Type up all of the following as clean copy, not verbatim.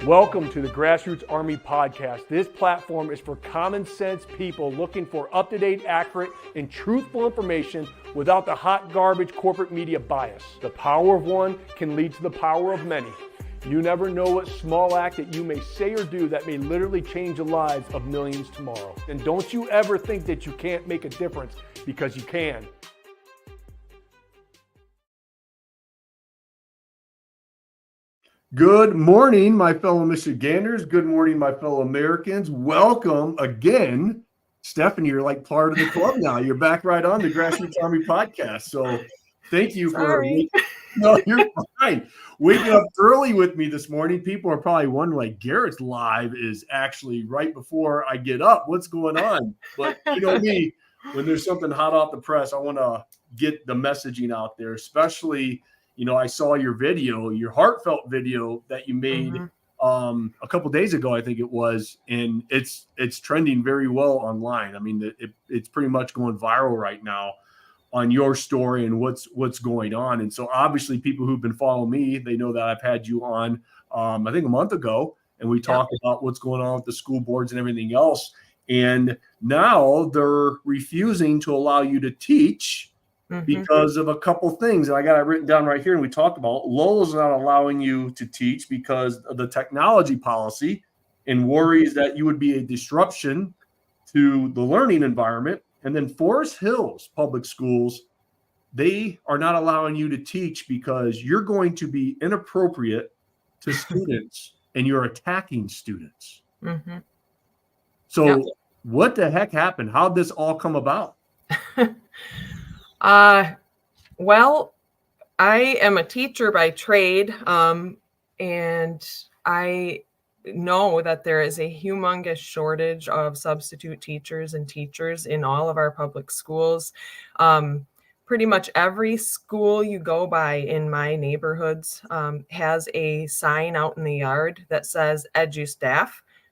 Welcome to the Grassroots Army Podcast. This platform is for common sense people looking for up-to-date, accurate, and truthful information without the hot garbage corporate media bias. The power of one can lead to the power of many. You never know what small act that you may say or do that may literally change the lives of millions tomorrow. And don't you ever think that you can't make a difference, because you can. Good morning, my fellow Michiganders. Good morning, my fellow Americans. Welcome again. Stephanie, you're like part of the club now. You're back right on the Grassroots Army Podcast. So thank you for no, you're fine. Waking up early with me this morning. People are probably wondering, like, Garrett's live is actually right before I get up. What's going on? But you know me, when there's something hot off the press, I want to get the messaging out there, especially. You know, I saw your video, your heartfelt video that you made a couple of days ago, I think it was, and it's trending very well online. I mean, it's pretty much going viral right now on your story and what's going on. And so obviously people who've been following me, they know that I've had you on, I think a month ago, and we talked about what's going on with the school boards and everything else. And now they're refusing to allow you to teach because of a couple things. And I got it written down right here, and we talked about Lowell's not allowing you to teach because of the technology policy and worries that you would be a disruption to the learning environment. And then Forest Hills Public Schools, they are not allowing you to teach because you're going to be inappropriate to students and you're attacking students. So what the heck happened? How'd this all come about? Well, I am a teacher by trade, and I know that there is a humongous shortage of substitute teachers and teachers in all of our public schools. Pretty much every school you go by in my neighborhoods has a sign out in the yard that says EduStaff,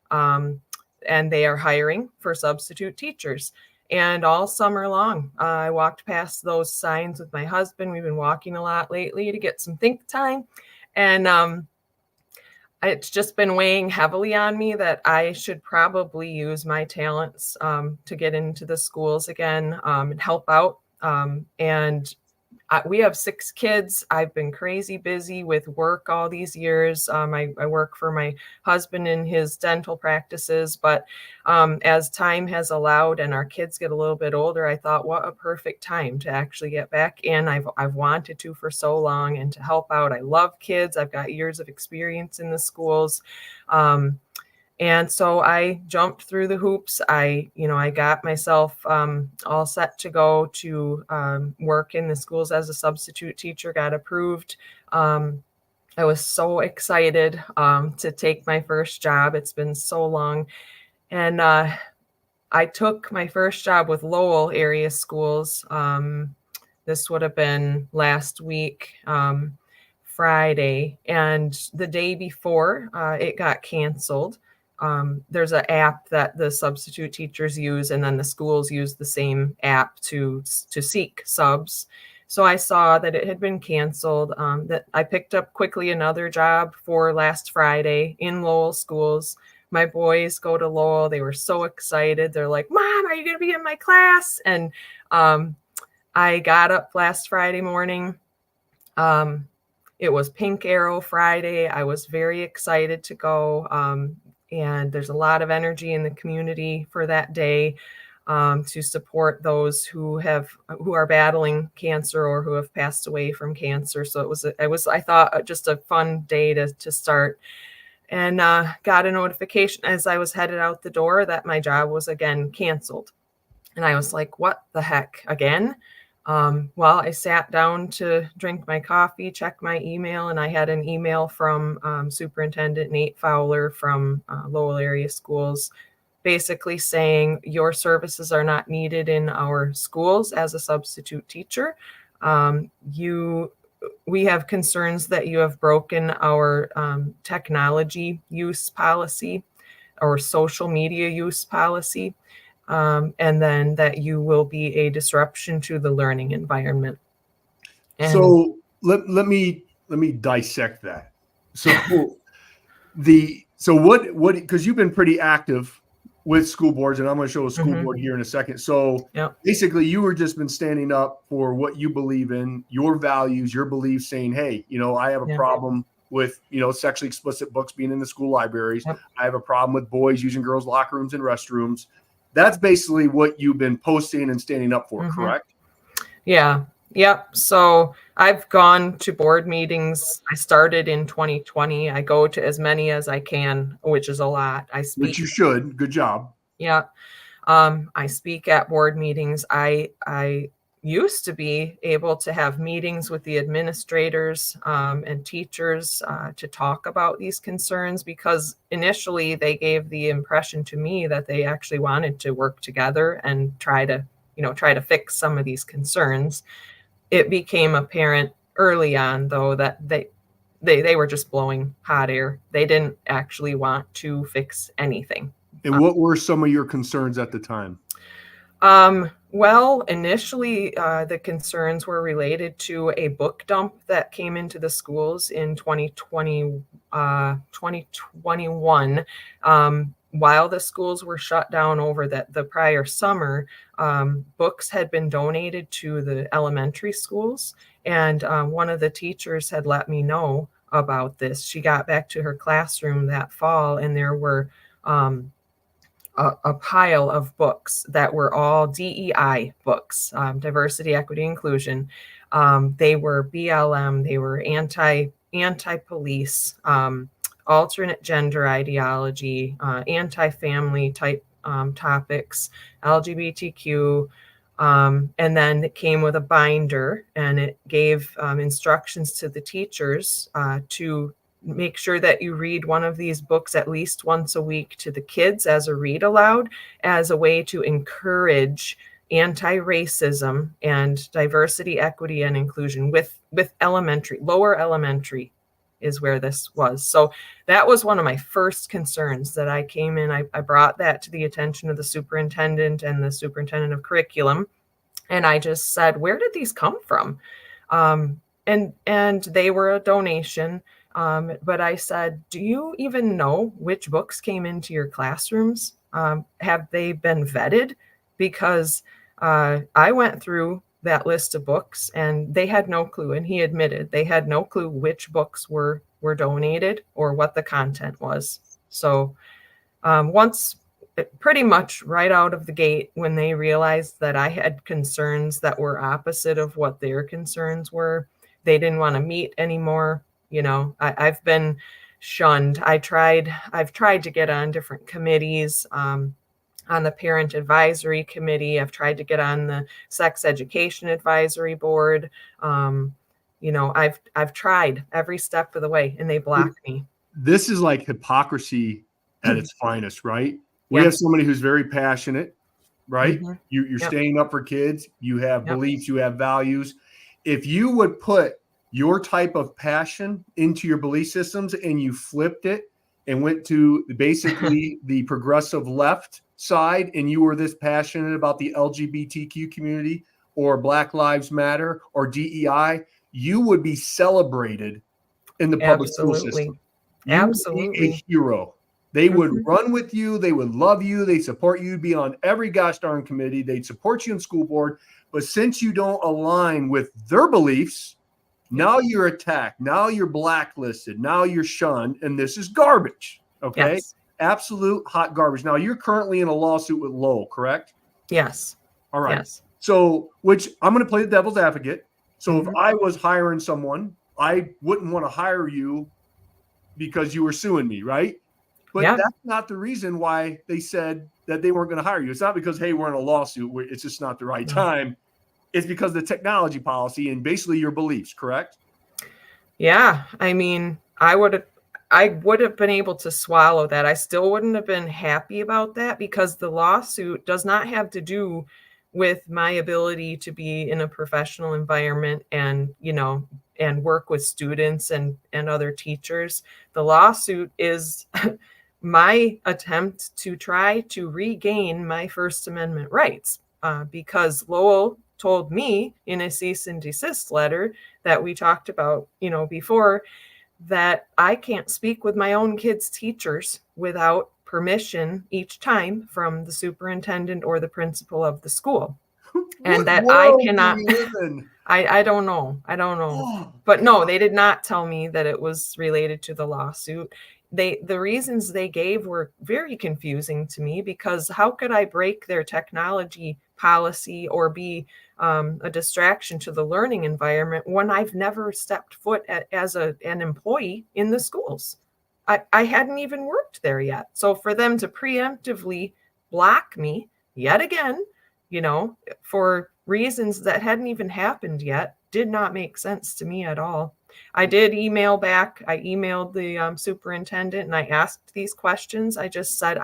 and they are hiring for substitute teachers. And all summer long, I walked past those signs with my husband. We've been walking a lot lately to get some think time. And it's just been weighing heavily on me that I should probably use my talents to get into the schools again and help out. We have 6 kids. I've been crazy busy with work all these years. I work for my husband in his dental practices, but as time has allowed and our kids get a little bit older, I thought, what a perfect time to actually get back in. I've wanted to for so long and to help out. I love kids. I've got years of experience in the schools. And so I jumped through the hoops. I got myself all set to go to work in the schools as a substitute teacher, got approved. I was so excited to take my first job. It's been so long. And I took my first job with Lowell area schools. This would have been last week, Friday. And the day before, it got canceled. There's an app that the substitute teachers use, and then the schools use the same app to seek subs. So I saw that it had been canceled, that I picked up quickly another job for last Friday in Lowell schools. My boys go to Lowell. They were so excited. They're like, Mom, are you going to be in my class? And I got up last Friday morning. It was Pink Arrow Friday. I was very excited to go. And there's a lot of energy in the community for that day to support those who are battling cancer or who have passed away from cancer. So it was I thought just a fun day to start, and got a notification as I was headed out the door that my job was again canceled. And I was like, what the heck again? Well, I sat down to drink my coffee, check my email, and I had an email from Superintendent Nate Fowler from Lowell area schools, basically saying your services are not needed in our schools as a substitute teacher. We have concerns that you have broken our technology use policy or social media use policy. And then that you will be a disruption to the learning environment. So let me dissect that. So So what, because you've been pretty active with school boards, and I'm going to show a school Mhm. board here in a second. So Yep. basically you were just been standing up for what you believe in, your values, your beliefs, saying, hey, I have a Yeah. problem with, sexually explicit books being in the school libraries. Yep. I have a problem with boys using girls' locker rooms and restrooms. That's basically what you've been posting and standing up for, Mhm. correct? Yeah. Yep. So I've gone to board meetings. I started in 2020. I go to as many as I can, which is a lot. I Which speak. you should. Good job. Yeah. I speak at board meetings. I used to be able to have meetings with the administrators and teachers to talk about these concerns, because initially they gave the impression to me that they actually wanted to work together and try to fix some of these concerns. It became apparent early on, though, that they were just blowing hot air. They didn't actually want to fix anything. And what were some of your concerns at the time? Well, initially, the concerns were related to a book dump that came into the schools in 2021. While the schools were shut down over the prior summer, books had been donated to the elementary schools, and one of the teachers had let me know about this. She got back to her classroom that fall, and there were a pile of books that were all DEI books, diversity, equity, inclusion. They were BLM, they were anti-police, alternate gender ideology, anti-family type topics, LGBTQ. And then it came with a binder, and it gave instructions to the teachers to make sure that you read one of these books at least once a week to the kids as a read aloud, as a way to encourage anti-racism and diversity, equity, and inclusion with lower elementary is where this was. So that was one of my first concerns that I came in. I brought that to the attention of the superintendent and the superintendent of curriculum. And I just said, where did these come from? And they were a donation. But I said, do you even know which books came into your classrooms? Have they been vetted? Because I went through that list of books and they had no clue. And he admitted they had no clue which books were donated or what the content was. So once, pretty much right out of the gate, when they realized that I had concerns that were opposite of what their concerns were, they didn't want to meet anymore. I've been shunned. I've tried to get on different committees, on the parent advisory committee. I've tried to get on the sex education advisory board. I've tried every step of the way, and they blocked me. This is like hypocrisy at its finest, right? We Yep. have somebody who's very passionate, right? Mm-hmm. You're Yep. standing up for kids. You have Yep. beliefs. You have values. If you would put your type of passion into your belief systems and you flipped it and went to basically the progressive left side, and you were this passionate about the LGBTQ community or Black Lives Matter or DEI, you would be celebrated in the public school system. You would be a hero. They would run with you. They would love you. They support you. Be on every gosh darn committee. They'd support you in school board. But since you don't align with their beliefs, now you're attacked. Now you're blacklisted. Now you're shunned. And this is garbage. Okay. Yes. Absolute hot garbage. Now you're currently in a lawsuit with Lowell, correct? Yes. All right. Yes. So, which I'm going to play the devil's advocate. So if I was hiring someone, I wouldn't want to hire you because you were suing me, right? But that's not the reason why they said that they weren't going to hire you. It's not because, hey, we're in a lawsuit. It's just not the right time. It's because of the technology policy and basically your beliefs, correct? Yeah. I mean, I would have been able to swallow that. I still wouldn't have been happy about that, because the lawsuit does not have to do with my ability to be in a professional environment and, and work with students and other teachers. The lawsuit is my attempt to try to regain my First Amendment rights, because Lowell told me in a cease and desist letter that we talked about, before, that I can't speak with my own kids' teachers without permission each time from the superintendent or the principal of the school. And that I cannot, I don't know. Oh, But no, they did not tell me that it was related to the lawsuit. The reasons they gave were very confusing to me, because how could I break their technology policy or be a distraction to the learning environment when I've never stepped foot as an employee in the schools? I hadn't even worked there yet. So for them to preemptively block me yet again, for reasons that hadn't even happened yet, did not make sense to me at all. I did email back. I emailed the superintendent and I asked these questions. I just said,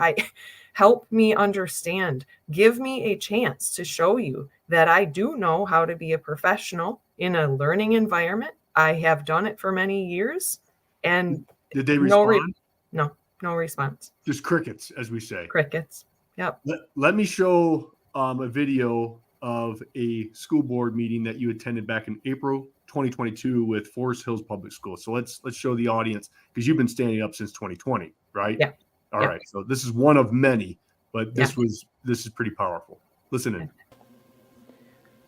help me understand. Give me a chance to show you that I do know how to be a professional in a learning environment. I have done it for many years. And did they respond? No response. Just crickets, as we say. Crickets. Yep. Let me show a video of a school board meeting that you attended back in April 2022 with Forest Hills Public Schools. So let's show the audience, because you've been standing up since 2020, right? Yeah. All right. So this is one of many, but this is pretty powerful. Listen in.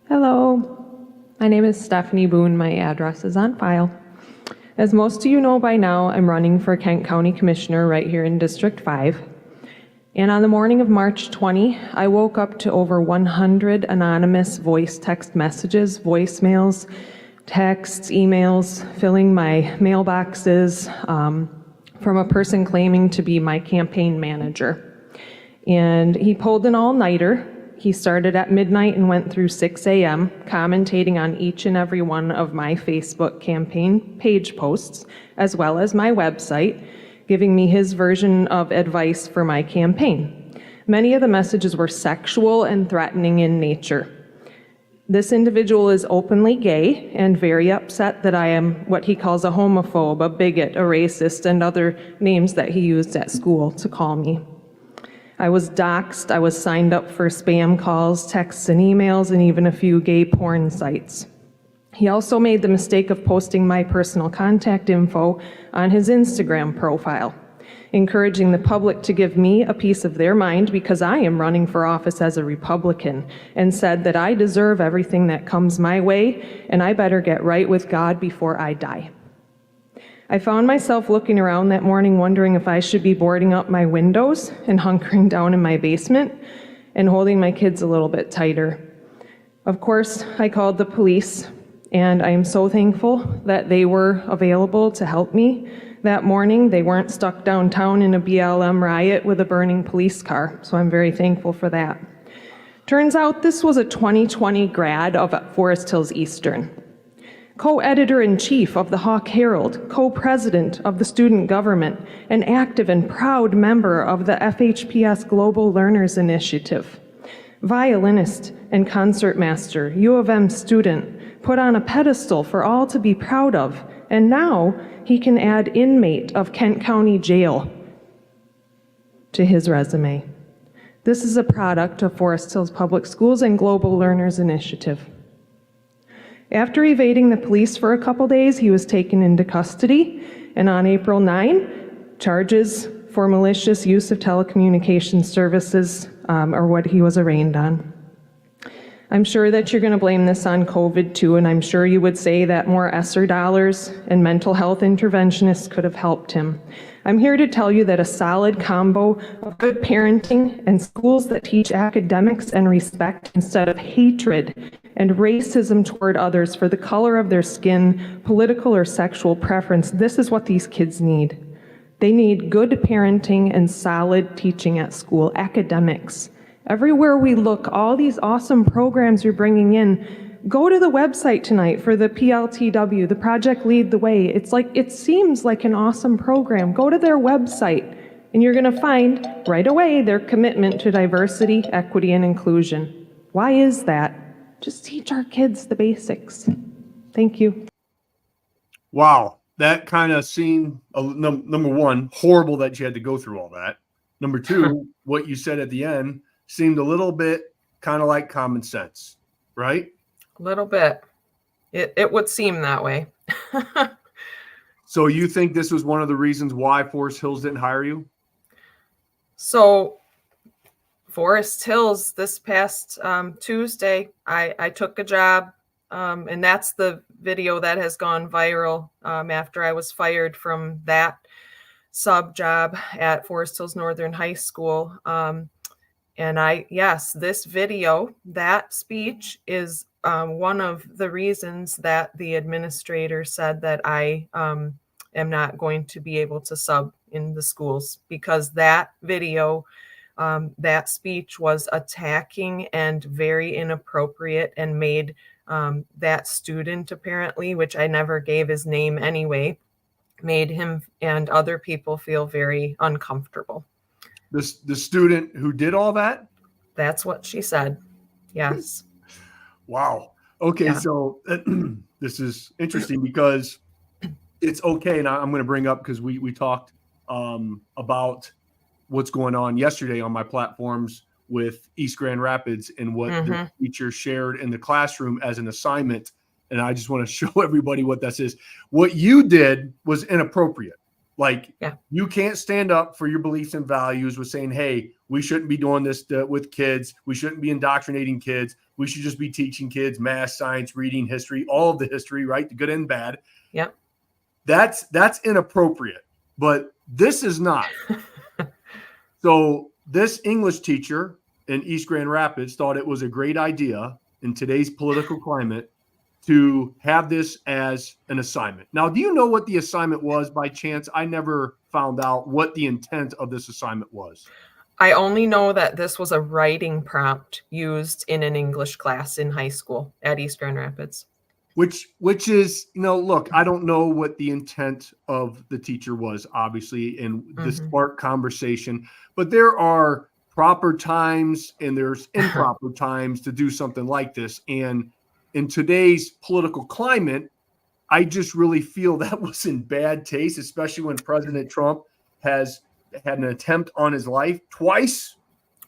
Hello, my name is Stephanie Boone. My address is on file. As most of you know by now, I'm running for Kent County Commissioner right here in District 5. And on the morning of March 20, I woke up to over 100 anonymous voice text messages, voicemails, texts, emails, filling my mailboxes from a person claiming to be my campaign manager. And he pulled an all-nighter. He started at midnight and went through 6 a.m., commentating on each and every one of my Facebook campaign page posts, as well as my website, giving me his version of advice for my campaign. Many of the messages were sexual and threatening in nature. This individual is openly gay and very upset that I am what he calls a homophobe, a bigot, a racist, and other names that he used at school to call me. I was doxxed, I was signed up for spam calls, texts, and emails, and even a few gay porn sites. He also made the mistake of posting my personal contact info on his Instagram profile, encouraging the public to give me a piece of their mind because I am running for office as a Republican, and said that I deserve everything that comes my way and I better get right with God before I die. I found myself looking around that morning wondering if I should be boarding up my windows and hunkering down in my basement and holding my kids a little bit tighter. Of course, I called the police, and I am so thankful that they were available to help me that morning. They weren't stuck downtown in a BLM riot with a burning police car, so I'm very thankful for that. Turns out this was a 2020 grad of Forest Hills Eastern, co-editor-in-chief of the Hawk Herald, co-president of the student government, an active and proud member of the FHPS Global Learners Initiative, violinist and concertmaster, U of M student, put on a pedestal for all to be proud of, and now he can add inmate of Kent County Jail to his resume. This is a product of Forest Hills Public Schools and Global Learners Initiative. After evading the police for a couple days, he was taken into custody, and on April 9, charges for malicious use of telecommunications services are what he was arraigned on. I'm sure that you're going to blame this on COVID too, and I'm sure you would say that more ESSER dollars and mental health interventionists could have helped him. I'm here to tell you that a solid combo of good parenting and schools that teach academics and respect instead of hatred and racism toward others for the color of their skin, political or sexual preference, this is what these kids need. They need good parenting and solid teaching at school, academics. Everywhere we look, all these awesome programs you're bringing in, go to the website tonight for the PLTW, the Project Lead the Way. It seems like an awesome program. Go to their website and you're gonna find right away their commitment to diversity, equity, and inclusion. Why is that? Just teach our kids the basics. Thank you. Wow, that kind of seemed, number one, horrible that you had to go through all that. Number two, what you said at the end seemed a little bit kind of like common sense, right? A little bit. It would seem that way. So you think this was one of the reasons why Forest Hills didn't hire you? So Forest Hills, this past Tuesday, I took a job, and that's the video that has gone viral after I was fired from that sub job at Forest Hills Northern High School. And yes, this video, that speech is one of the reasons that the administrator said that I am not going to be able to sub in the schools, because that video, that speech was attacking and very inappropriate and made that student, apparently, which I never gave his name anyway, made him and other people feel very uncomfortable. The student who did all that? That's what she said. Yes. Wow. Okay. Yeah. So this is interesting because it's okay. And I'm going to bring up, because we talked about what's going on yesterday on my platforms with East Grand Rapids and what the teacher shared in the classroom as an assignment. And I just want to show everybody what this is. What you did was inappropriate. Like, you can't stand up for your beliefs and values with saying, hey, we shouldn't be doing this with kids. We shouldn't be indoctrinating kids. We should just be teaching kids math, science, reading, history, all of the history, right? The good and bad. Yep. That's inappropriate, but this is not. So this English teacher in East Grand Rapids thought it was a great idea in today's political climate to have this as an assignment. Now, do you know what the assignment was by chance? I never found out what the intent of this assignment was. I only know that this was a writing prompt used in an English class in high school at East Grand Rapids. Which is, look, I don't know what the intent of the teacher was, obviously, in the spark conversation, but there are proper times and there's improper times to do something like this. And in today's political climate, I just really feel that was in bad taste, especially when President Trump has had an attempt on his life twice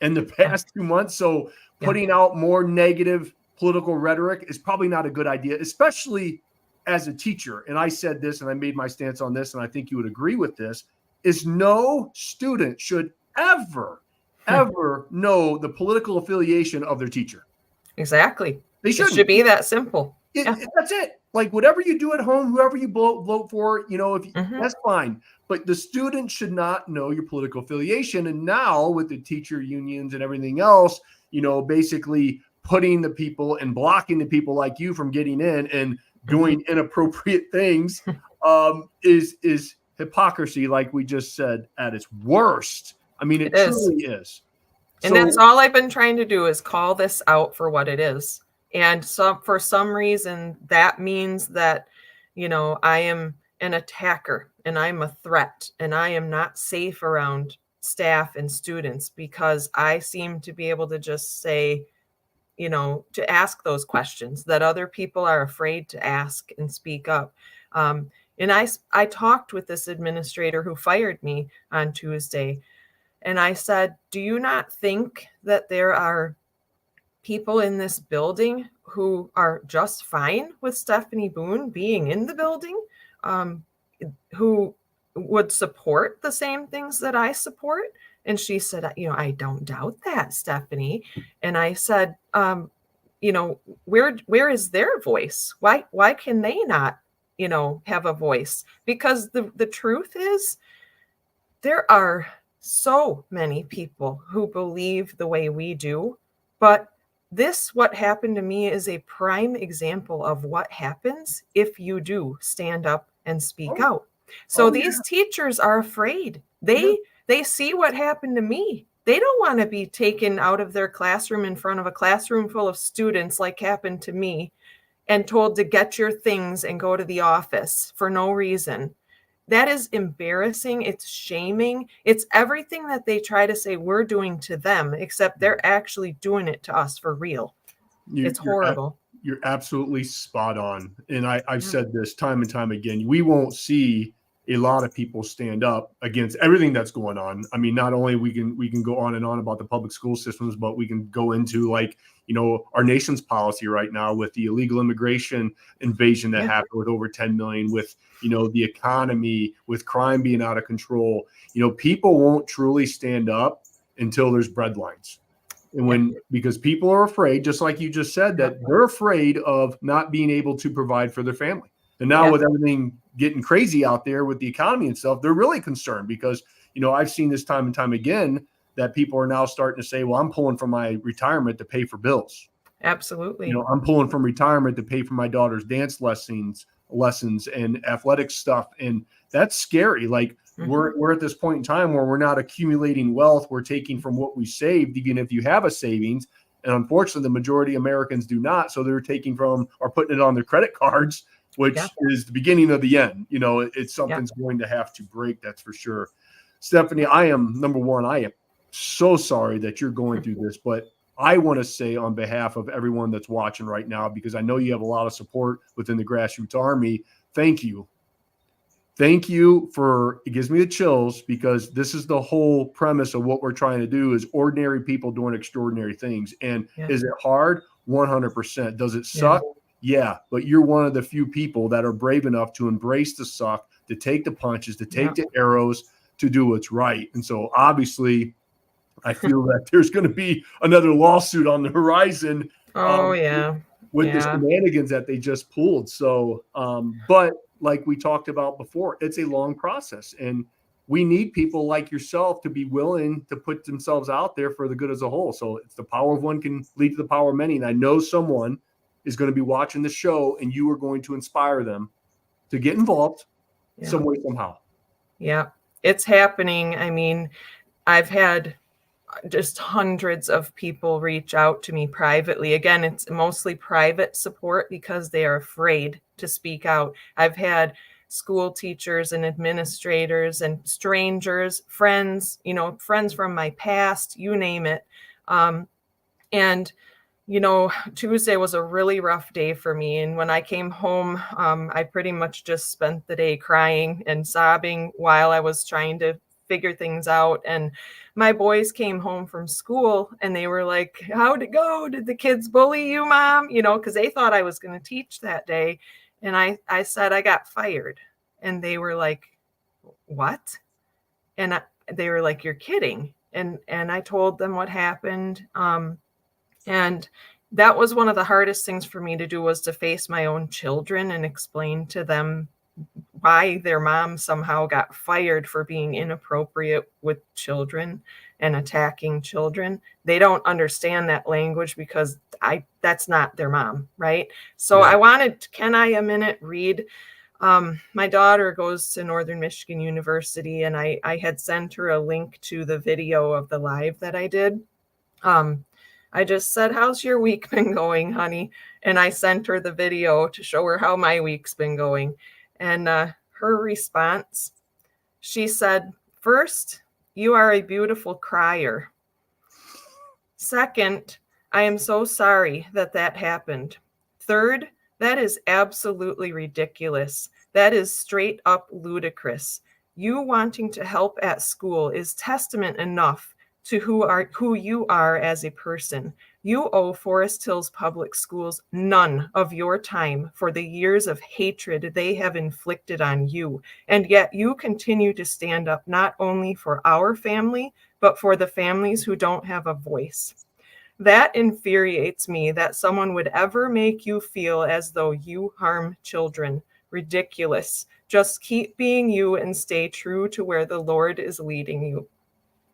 in the past 2 months. So putting out more negative political rhetoric is probably not a good idea, especially as a teacher. And I said this, and I made my stance on this, and I think you would agree with this, is no student should ever know the political affiliation of their teacher. Exactly. They shouldn't. It should be that simple. That's it. Like, whatever you do at home, whoever you vote for, that's fine. But the student should not know your political affiliation. And now with the teacher unions and everything else, basically putting the people and blocking the people like you from getting in and doing inappropriate things is hypocrisy, like we just said, at its worst. I mean, it truly is. And that's all I've been trying to do, is call this out for what it is. And for some reason, that means that, I am an attacker and I'm a threat and I am not safe around staff and students, because I seem to be able to just say, to ask those questions that other people are afraid to ask and speak up. And I talked with this administrator who fired me on Tuesday, and I said, do you not think that there are people in this building who are just fine with Stephanie Boone being in the building, who would support the same things that I support? And she said, I don't doubt that, Stephanie. And I said, where is their voice? Why can they not, have a voice? Because the truth is, there are so many people who believe the way we do, but what happened to me is a prime example of what happens if you do stand up and speak out. So these teachers are afraid. They see what happened to me. They don't want to be taken out of their classroom in front of a classroom full of students like happened to me and told to get your things and go to the office for no reason. That is embarrassing. It's shaming. It's everything that they try to say we're doing to them, except they're actually doing it to us for real. It's horrible. You're absolutely spot on. And I've said this time and time again. We won't see a lot of people stand up against everything that's going on. I mean, not only we can go on and on about the public school systems, but we can go into like, our nation's policy right now with the illegal immigration invasion that happened with over 10 million, with, the economy, with crime being out of control. People won't truly stand up until there's breadlines. And because people are afraid, just like you just said, that they're afraid of not being able to provide for their family. And now with everything getting crazy out there with the economy and stuff, they're really concerned because, I've seen this time and time again that people are now starting to say, well, I'm pulling from my retirement to pay for bills. Absolutely. I'm pulling from retirement to pay for my daughter's dance lessons and athletic stuff. And that's scary. Like we're at this point in time where we're not accumulating wealth. We're taking from what we saved, even if you have a savings. And unfortunately, the majority of Americans do not. So they're taking from or putting it on their credit cards, which is the beginning of the end. It's something's going to have to break. That's for sure. Stephanie, I am so sorry that you're going through this, but I want to say on behalf of everyone that's watching right now, because I know you have a lot of support within the grassroots army. Thank you. Thank you it gives me the chills, because this is the whole premise of what we're trying to do is ordinary people doing extraordinary things. And is it hard? 100%. Does it suck? Yeah, but you're one of the few people that are brave enough to embrace the suck, to take the punches, to take the arrows, to do what's right. And so obviously I feel that there's going to be another lawsuit on the horizon. With the shenanigans that they just pulled. So, but like we talked about before, it's a long process, and we need people like yourself to be willing to put themselves out there for the good as a whole. So it's the power of one can lead to the power of many. And I know someone is going to be watching the show, and you are going to inspire them to get involved some way, somehow. Yeah, it's happening. I mean, I've had just hundreds of people reach out to me privately. Again, it's mostly private support because they are afraid to speak out. I've had school teachers and administrators and strangers, friends, friends from my past, you name it. And Tuesday was a really rough day for me. And when I came home, I pretty much just spent the day crying and sobbing while I was trying to figure things out. And my boys came home from school and they were like, how'd it go? Did the kids bully you, Mom? Because they thought I was going to teach that day. And I said, I got fired. And they were like, what? And they were like, you're kidding. And I told them what happened. And that was one of the hardest things for me to do, was to face my own children and explain to them why their mom somehow got fired for being inappropriate with children and attacking children. They don't understand that language because that's not their mom, right? So can I a minute read? My daughter goes to Northern Michigan University, and I had sent her a link to the video of the live that I did. I just said, how's your week been going, honey? And I sent her the video to show her how my week's been going. And her response, she said, first, you are a beautiful crier. Second, I am so sorry that happened. Third, that is absolutely ridiculous. That is straight up ludicrous. You wanting to help at school is testament enough to who you are as a person. You owe Forest Hills Public Schools none of your time for the years of hatred they have inflicted on you. And yet you continue to stand up not only for our family, but for the families who don't have a voice. That infuriates me, that someone would ever make you feel as though you harm children. Ridiculous. Just keep being you and stay true to where the Lord is leading you.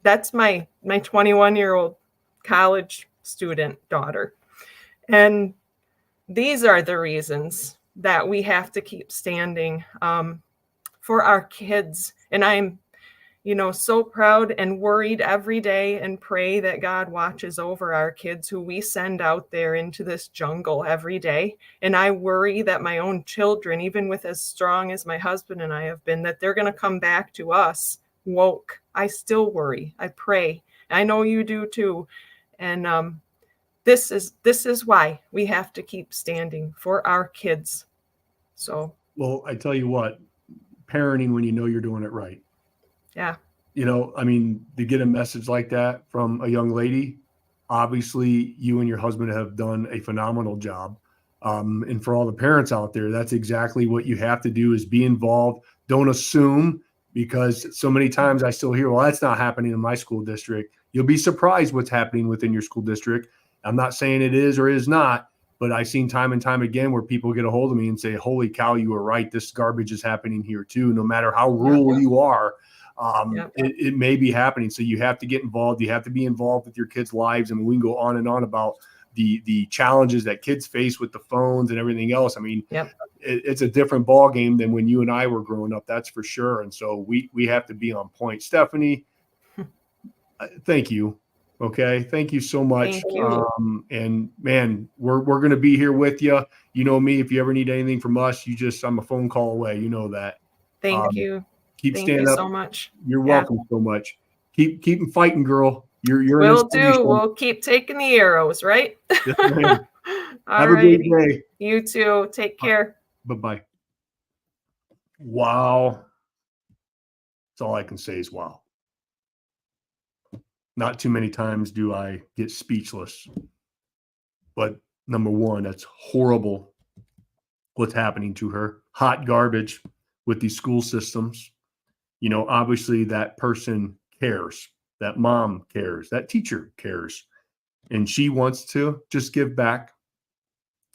That's my 21-year-old college student daughter. And these are the reasons that we have to keep standing for our kids. And I'm, so proud and worried every day and pray that God watches over our kids who we send out there into this jungle every day. And I worry that my own children, even with as strong as my husband and I have been, that they're going to come back to us woke. I still worry. I pray. I know you do too. And this is why we have to keep standing for our kids. So, well, I tell you what, parenting when you know you're doing it right. Yeah. I mean, to get a message like that from a young lady, obviously you and your husband have done a phenomenal job. And for all the parents out there, that's exactly what you have to do, is be involved. Don't assume, because so many times I still hear, well, that's not happening in my school district. You'll be surprised what's happening within your school district. I'm not saying it is or is not, but I've seen time and time again where people get a hold of me and say, holy cow, you were right. This garbage is happening here too. No matter how rural you are, it may be happening. So you have to get involved. You have to be involved with your kids' lives. I mean, we can go on and on about the challenges that kids face with the phones and everything else. I mean, it's a different ball game than when you and I were growing up. That's for sure. And so we have to be on point. Stephanie, thank you. Okay. Thank you so much. Thank you. And man, we're going to be here with you. You know me, if you ever need anything from us, I'm a phone call away. You know that. Thank you. Keep Thank standing you up. so much. You're welcome so much. Keep fighting, girl. You're an Will do. inspiration. We'll keep taking the arrows, right? Yes, ma'am. All Have a great righty. day. You too. Take care. Bye-bye. Wow. That's all I can say is wow. Not too many times do I get speechless. But number one, that's horrible what's happening to her. Hot garbage with these school systems. Obviously that person cares. That mom cares. That teacher cares. And she wants to just give back.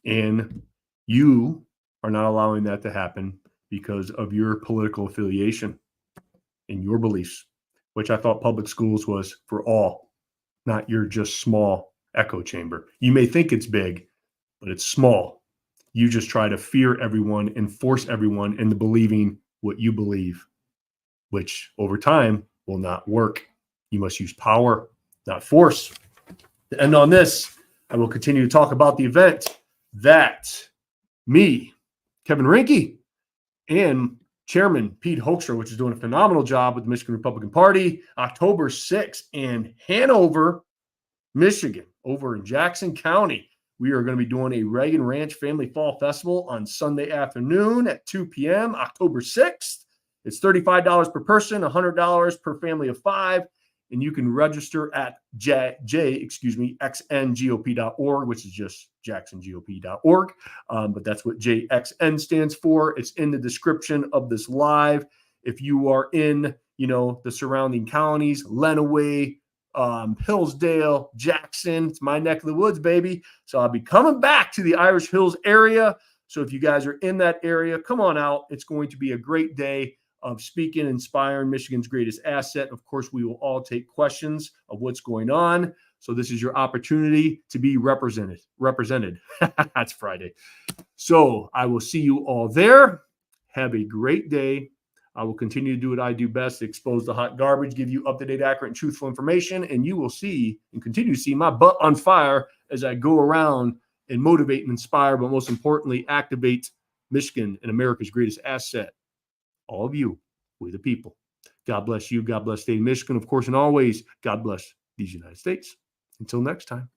And you are not allowing that to happen because of your political affiliation and your beliefs, which I thought public schools was for all, not your just small echo chamber. You may think it's big, but it's small. You just try to fear everyone and force everyone into believing what you believe, which over time will not work. You must use power, not force. To end on this, I will continue to talk about the event that me, Kevin Rinke, and Chairman Pete Hoekstra, which is doing a phenomenal job with the Michigan Republican Party, October 6th in Hanover, Michigan, over in Jackson County. We are going to be doing a Reagan Ranch Family Fall Festival on Sunday afternoon at 2 p.m., October 6th. It's $35 per person, $100 per family of 5. And you can register at xngop.org, which is just jacksongop.org. But that's what JXN stands for. It's in the description of this live. If you are in, the surrounding counties, Lenawee, Hillsdale, Jackson, it's my neck of the woods, baby. So I'll be coming back to the Irish Hills area. So if you guys are in that area, come on out. It's going to be a great day of speaking, inspiring Michigan's greatest asset. Of course, we will all take questions of what's going on. So this is your opportunity to be represented. That's Friday. So I will see you all there. Have a great day. I will continue to do what I do best, expose the hot garbage, give you up-to-date, accurate, and truthful information, and you will see and continue to see my butt on fire as I go around and motivate and inspire, but most importantly, activate Michigan and America's greatest asset. All of you, we the people. God bless you. God bless the state of Michigan, of course, and always, God bless these United States. Until next time.